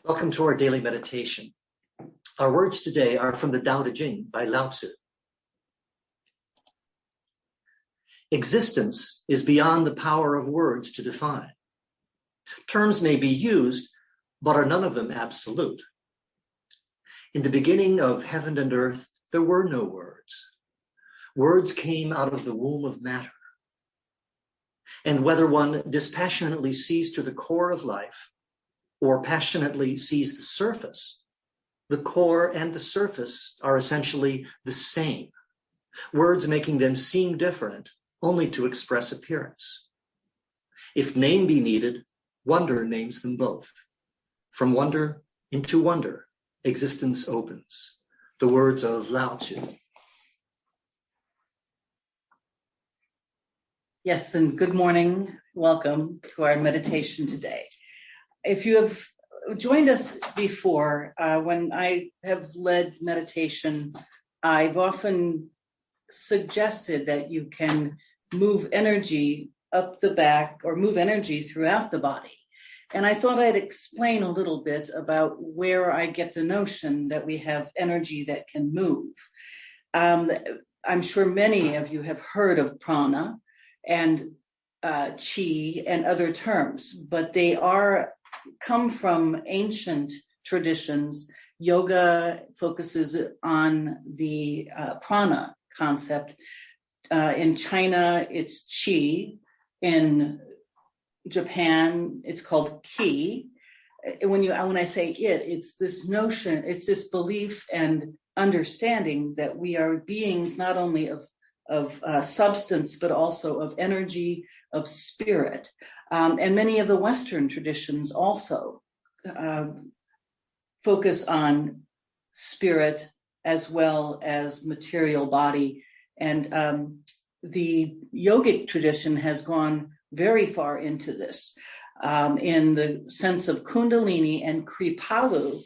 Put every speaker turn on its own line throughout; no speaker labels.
Welcome to our daily meditation. Our words today are from the Tao Te Ching by Lao Tzu. Existence is beyond the power of words to define. Terms may be used, but are none of them absolute. In the beginning of heaven and earth, there were no words. Words came out of the womb of matter. And whether one dispassionately sees to the core of life or passionately sees the surface, the core and the surface are essentially the same, words making them seem different only to express appearance. If name be needed, wonder names them both. From wonder into wonder, existence opens. The words of Lao Tzu.
Yes, and good morning. Welcome to our meditation today. If you have joined us before, when I have led meditation, I've often suggested that you can move energy up the back or move energy throughout the body. And I thought I'd explain a little bit about where I get the notion that we have energy that can move. I'm sure many of you have heard of prana and chi and other terms, but they come from ancient traditions. Yoga focuses on the prana concept. In China, it's chi. In Japan, it's called ki. When I say it's this notion, it's this belief and understanding that we are beings not only of substance, but also of energy, of spirit. And many of the Western traditions also focus on spirit as well as material body. And the yogic tradition has gone very far into this in the sense of Kundalini and Kripalu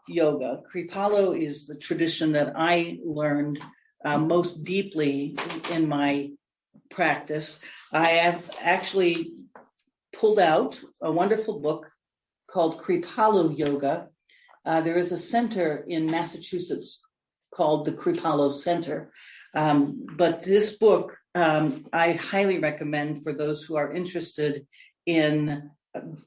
yoga. Kripalu is the tradition that I learned most deeply in my practice. I have actually pulled out a wonderful book called Kripalu Yoga. There is a center in Massachusetts called the Kripalu Center. But this book, I highly recommend for those who are interested in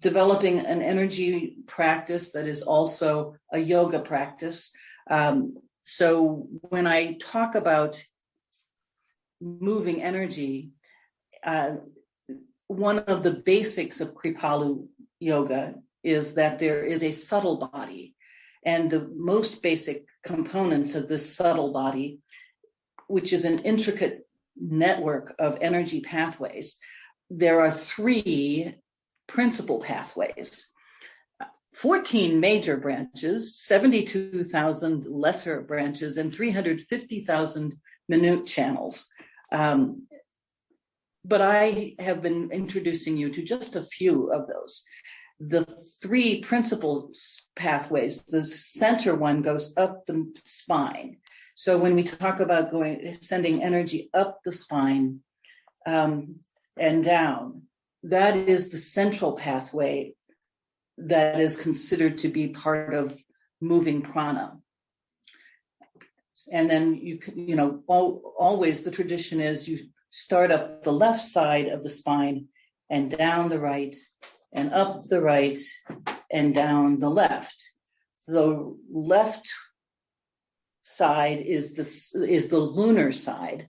developing an energy practice that is also a yoga practice. So when I talk about moving energy, one of the basics of Kripalu yoga is that there is a subtle body. And the most basic components of this subtle body, which is an intricate network of energy pathways, there are 3 principal pathways. 14 major branches, 72,000 lesser branches, and 350,000 minute channels. But I have been introducing you to just a few of those. The 3 principal pathways, the center one goes up the spine. So when we talk about sending energy up the spine and down, that is the central pathway that is considered to be part of moving prana. And then always the tradition is you start up the left side of the spine and down the right and up the right and down the left. So left side is the lunar side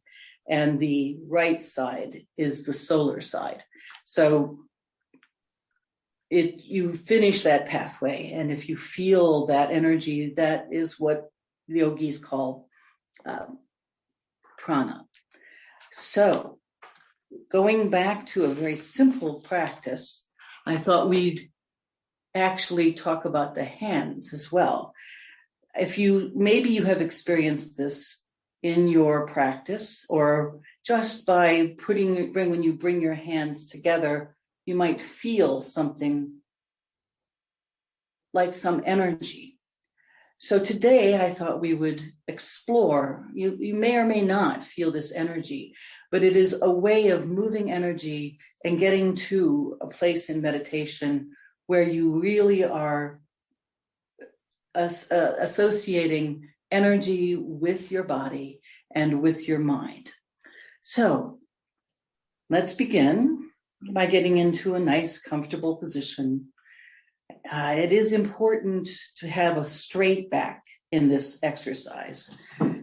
and the right side is the solar side. So you finish that pathway, and if you feel that energy, that is what yogis call prana. So going back to a very simple practice, I thought we'd actually talk about the hands as well. Maybe you have experienced this in your practice, or just by when you bring your hands together, you might feel something like some energy. So today I thought we would explore, you may or may not feel this energy, but it is a way of moving energy and getting to a place in meditation where you really are associating energy with your body and with your mind. So let's begin by getting into a nice, comfortable position. It is important to have a straight back in this exercise,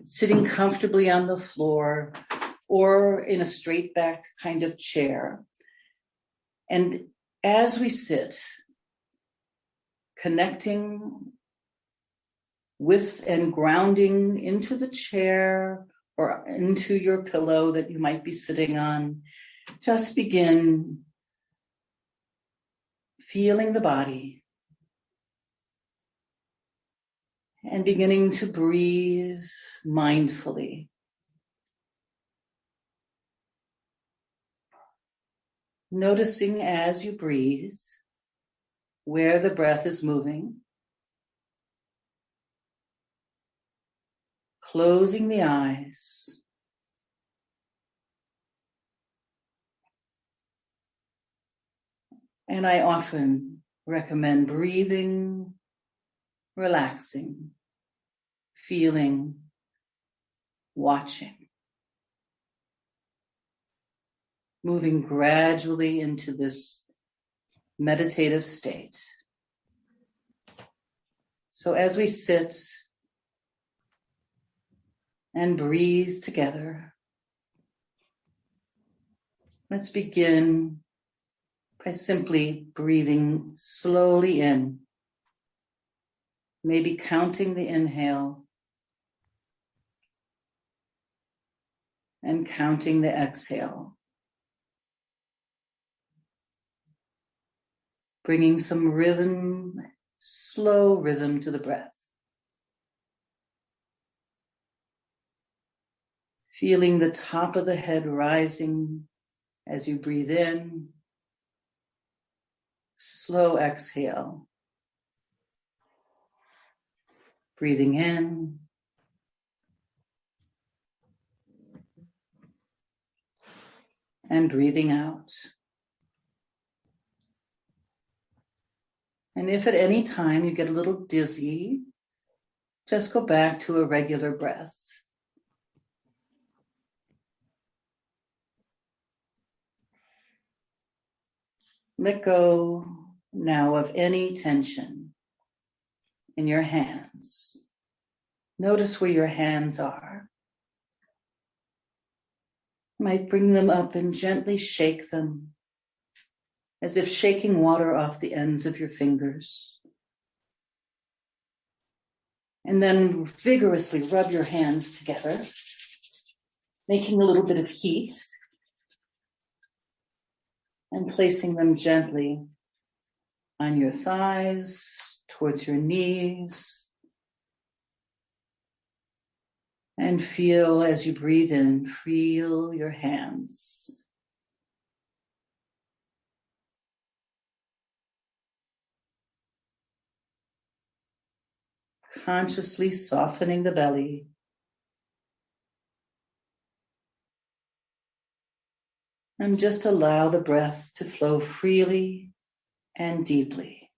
sitting comfortably on the floor or in a straight back kind of chair. And as we sit, connecting with and grounding into the chair or into your pillow that you might be sitting on, just begin feeling the body and beginning to breathe mindfully. Noticing as you breathe where the breath is moving. Closing the eyes. And I often recommend breathing, relaxing, feeling, watching. Moving gradually into this meditative state. So as we sit and breathe together, let's begin by simply breathing slowly in, maybe counting the inhale and counting the exhale. Bringing some rhythm, slow rhythm to the breath. Feeling the top of the head rising as you breathe in. Slow exhale. Breathing in. And breathing out. And if at any time you get a little dizzy, just go back to a regular breath. Let go now of any tension in your hands. Notice where your hands are. You might bring them up and gently shake them, as if shaking water off the ends of your fingers. And then vigorously rub your hands together, making a little bit of heat and placing them gently on your thighs, towards your knees. And feel as you breathe in, feel your hands. Consciously softening the belly. And just allow the breath to flow freely and deeply.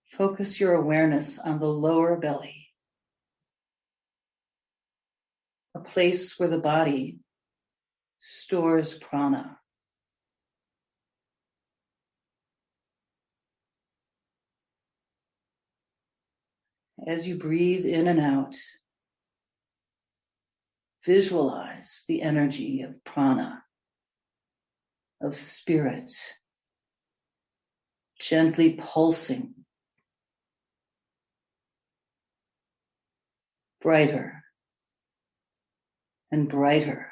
Focus your awareness on the lower belly, a place where the body stores prana. As you breathe in and out, visualize the energy of prana, of spirit, gently pulsing, brighter and brighter.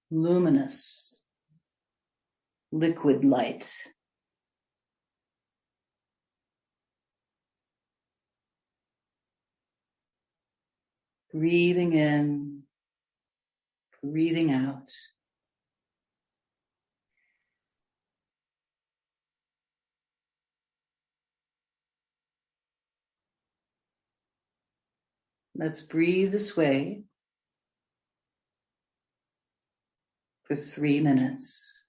Luminous, liquid light. Breathing in, breathing out. Let's breathe this way for 3 minutes.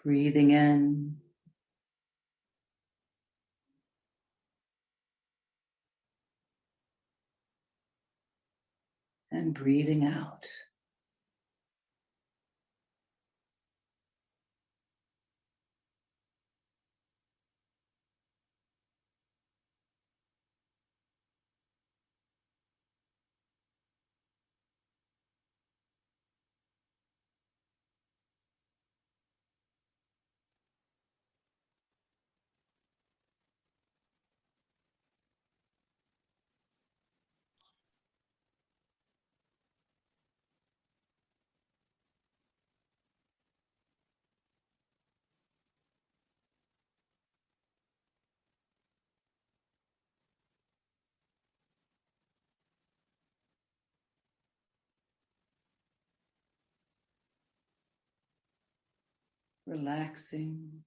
Breathing in and breathing out. Relaxing.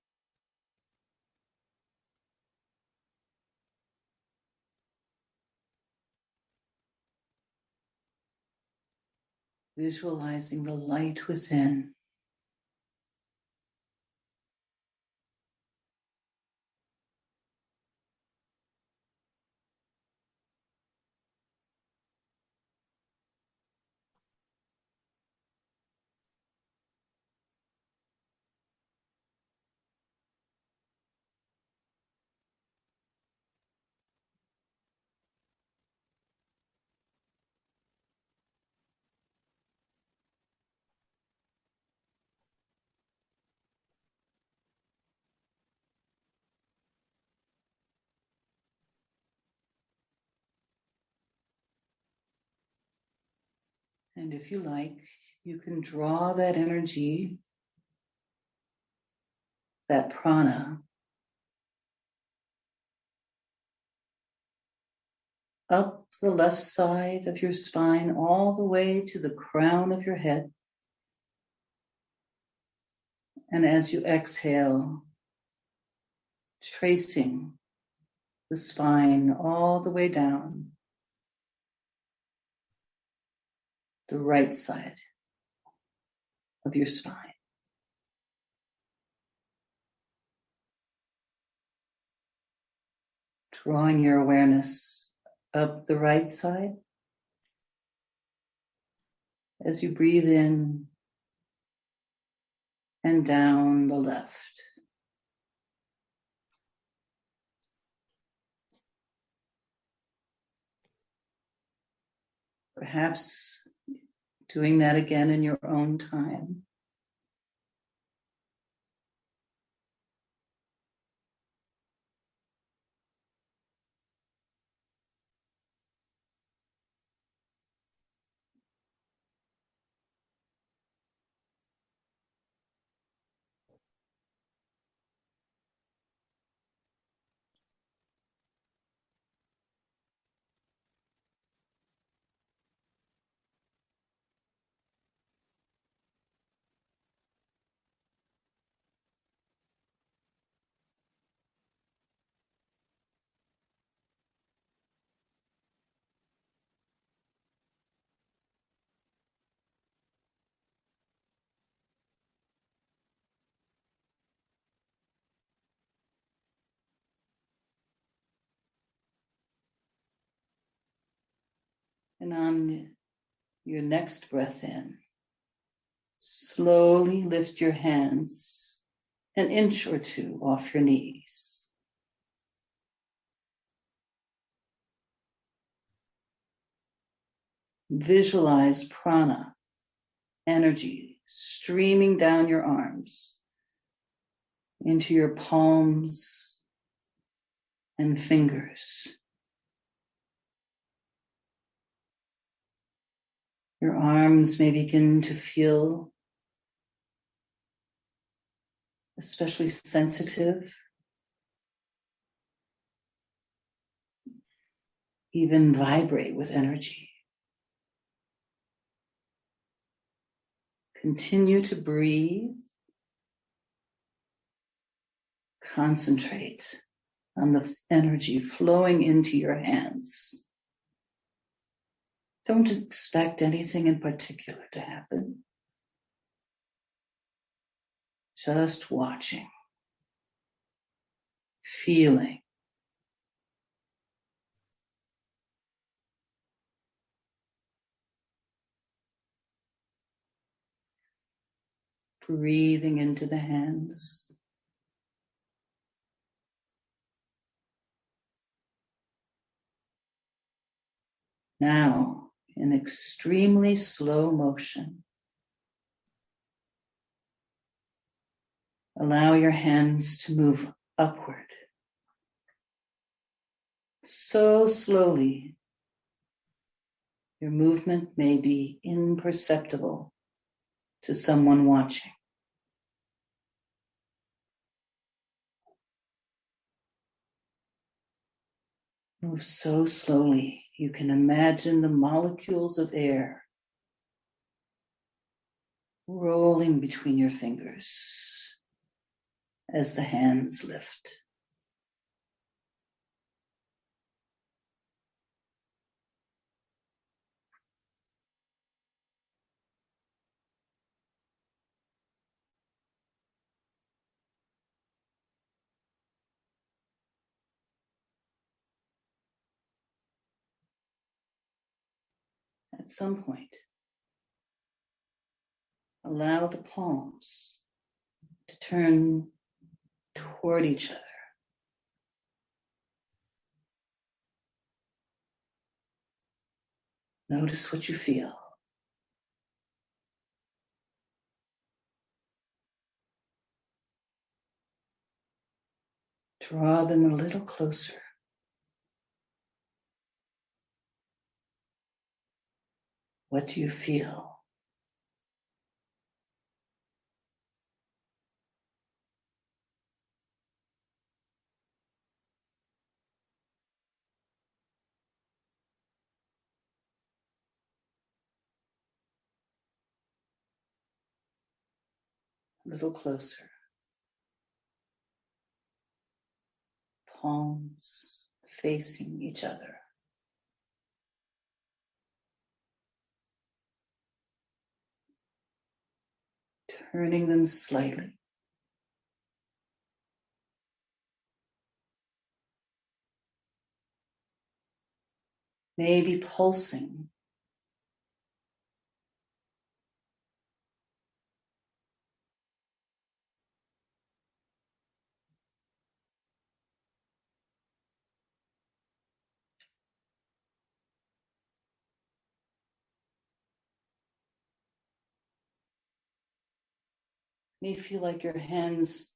Visualizing the light within. And if you like, you can draw that energy, that prana, up the left side of your spine, all the way to the crown of your head. And as you exhale, tracing the spine all the way down the right side of your spine. Drawing your awareness up the right side as you breathe in and down the left. Perhaps doing that again in your own time. And on your next breath in, slowly lift your hands an inch or two off your knees. Visualize prana, energy, streaming down your arms into your palms and fingers. Your arms may begin to feel especially sensitive, even vibrate with energy. Continue to breathe Concentrate on the energy flowing into your hands. Don't expect anything in particular to happen. Just watching, feeling. Breathing into the hands. Now, in extremely slow motion, allow your hands to move upward. So slowly, your movement may be imperceptible to someone watching. Move so slowly, you can imagine the molecules of air rolling between your fingers as the hands lift. At some point, allow the palms to turn toward each other. Notice what you feel. Draw them a little closer. What do you feel? A little closer. Palms facing each other. Turning them slightly. Maybe pulsing. May feel like your hands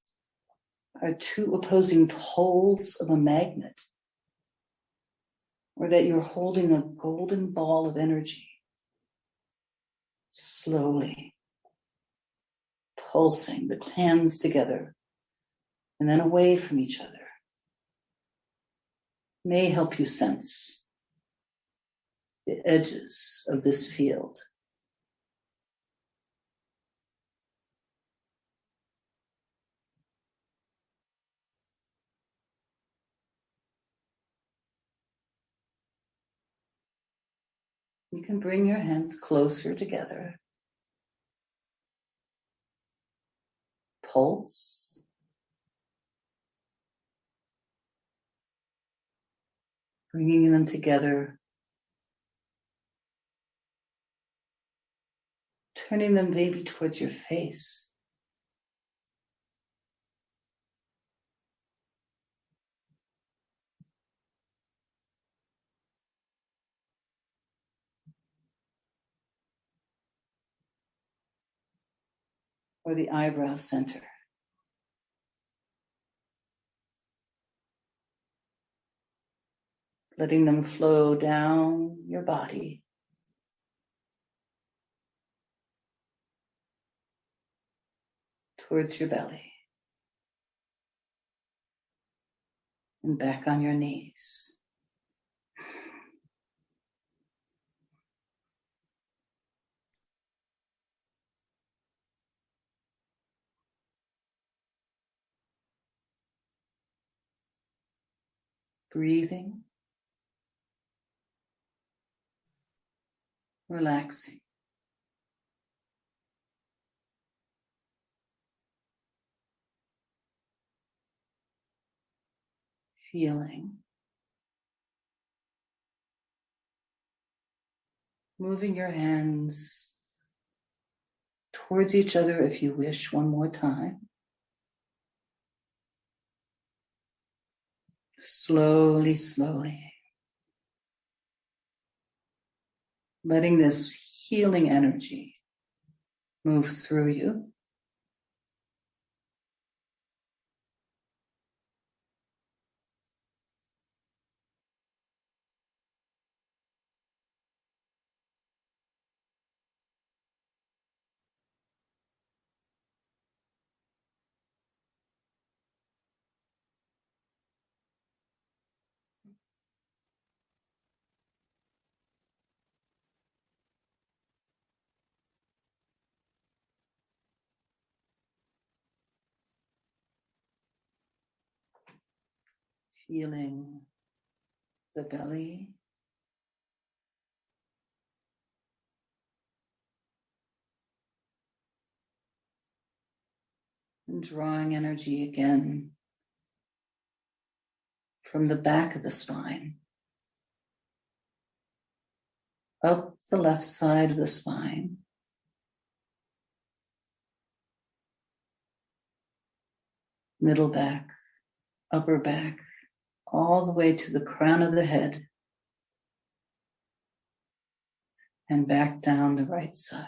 are two opposing poles of a magnet, or that you're holding a golden ball of energy, slowly pulsing the hands together and then away from each other. May help you sense the edges of this field. You can bring your hands closer together. Pulse. Bringing them together. Turning them maybe towards your face. Or the eyebrow center. Letting them flow down your body. Towards your belly. And back on your knees. breathing, relaxing. Feeling. Moving your hands towards each other if you wish, one more time. Slowly, slowly. Letting this healing energy move through you. Feeling the belly. And drawing energy again from the back of the spine, up the left side of the spine, middle back, upper back, all the way to the crown of the head, and back down the right side.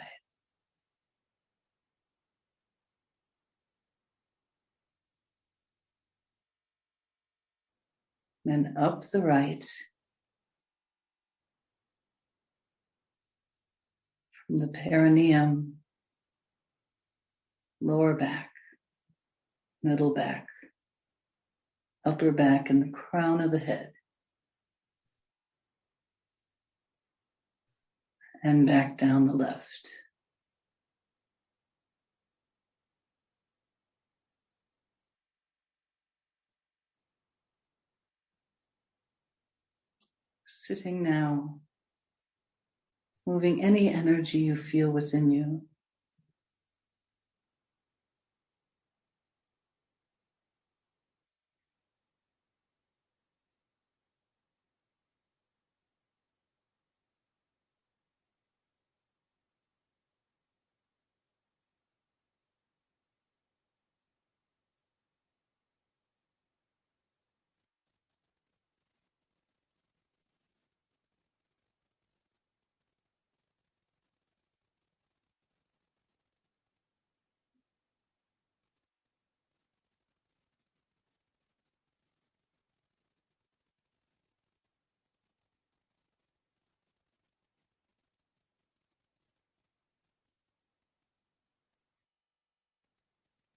And up the right, from the perineum, lower back, middle back, upper back, and the crown of the head. And back down the left. Sitting now, moving any energy you feel within you.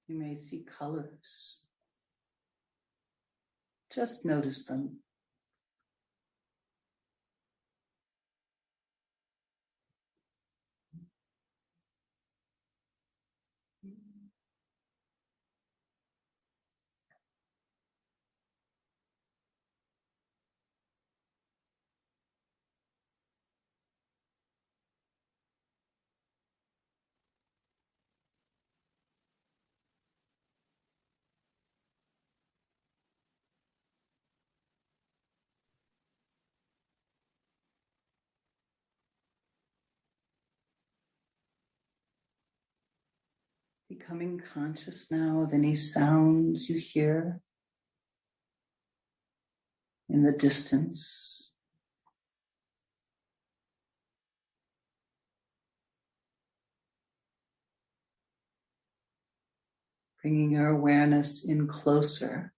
You may see colors. Just notice them. Becoming conscious now of any sounds you hear in the distance. Bringing your awareness in closer.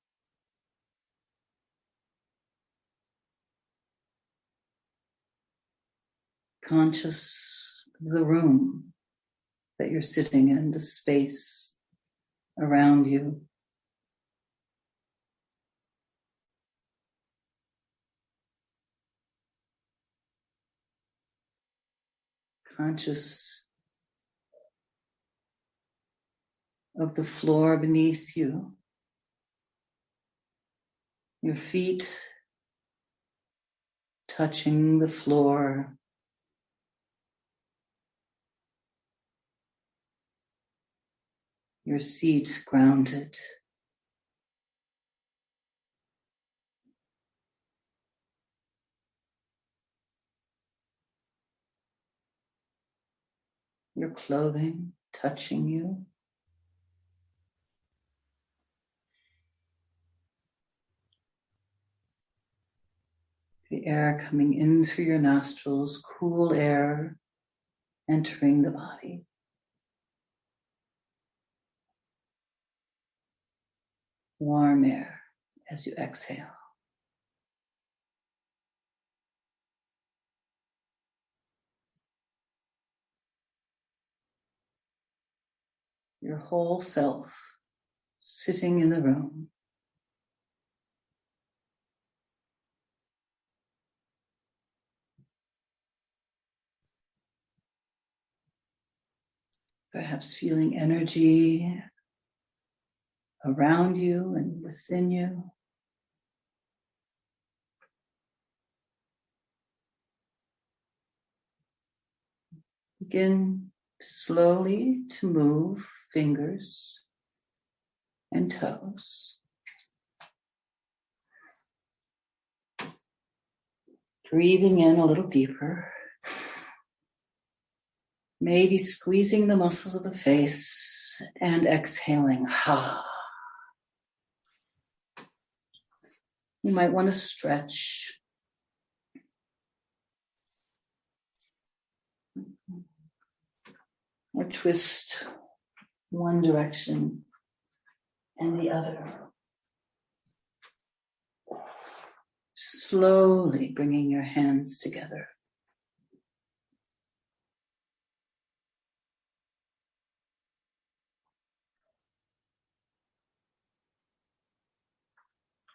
Conscious of the room that you're sitting in, the space around you. Conscious of the floor beneath you, your feet touching the floor. Your seat grounded. Your clothing touching you. The air coming in through your nostrils, cool air entering the body. Warm air as you exhale. Your whole self sitting in the room. Perhaps feeling energy around you and within you. Begin slowly to move fingers and toes. Breathing in a little deeper. Maybe squeezing the muscles of the face and exhaling. You might want to stretch. Or twist one direction and the other. Slowly bringing your hands together.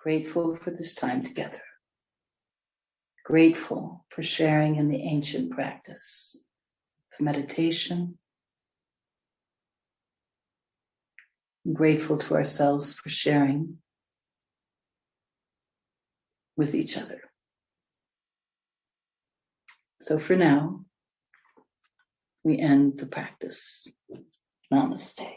Grateful for this time together. Grateful for sharing in the ancient practice of meditation. Grateful to ourselves for sharing with each other. So for now, we end the practice. Namaste.